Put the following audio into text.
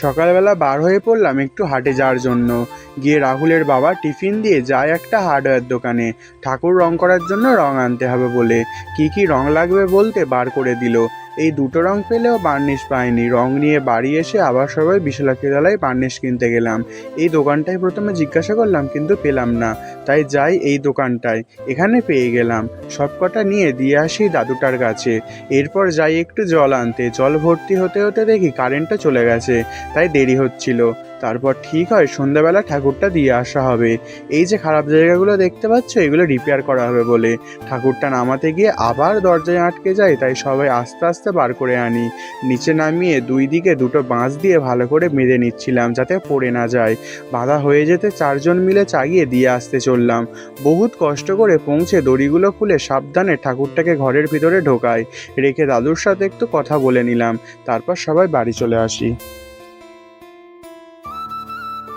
সকালবেলা বার হয়ে পড়লাম একটু হাটে যাওয়ার জন্য। গিয়ে রাহুলের বাবা টিফিন দিয়ে যায় একটা হার্ডওয়্যার দোকানে ঠাকুর রং করার জন্য রং আনতে হবে বলে। কি কি রং লাগবে বলতে বার করে দিল। এই দুটো রং পেলেও বার্নিশ পাইনি। রং নিয়ে বাড়ি এসে আবার সবাই বিশালাক্ষী তলায় বার্নিশ কিনতে গেলাম। এই দোকানটায় প্রথমে জিজ্ঞাসা করলাম কিন্তু পেলাম না, তাই যাই এই দোকানটায়, এখানে পেয়ে গেলাম। সব কটা নিয়ে দিয়ে আসি দাদুটার কাছে। এরপর যাই একটু জল আনতে। জল ভর্তি হতে হতে দেখি কারেন্টটা চলে গেছে, তাই দেরি হচ্ছিল। তারপর ঠিক হয় সন্ধ্যাবেলা ঠাকুরটা দিয়ে আসা হবে। এই যে খারাপ জায়গাগুলো দেখতে পাচ্ছ, এগুলো রিপেয়ার করা হবে বলে। ঠাকুরটা নামাতে গিয়ে আবার দরজায় আটকে যায়, তাই সবাই আস্তে আস্তে বার করে আনি। নিচে নামিয়ে দুই দিকে দুটো বাঁশ দিয়ে ভালো করে বেঁধে নিচ্ছিলাম যাতে পড়ে না যায়। বাঁধা হয়ে যেতে চারজন মিলে চাগিয়ে দিয়ে আসতে চললাম। বহুত কষ্ট করে পৌঁছে দড়িগুলো খুলে সাবধানে ঠাকুরটাকে ঘরের ভিতরে ঢোকাই, রেখে দাদুর সাথে একটু কথা বলে নিলাম। তারপর সবাই বাড়ি চলে আসি।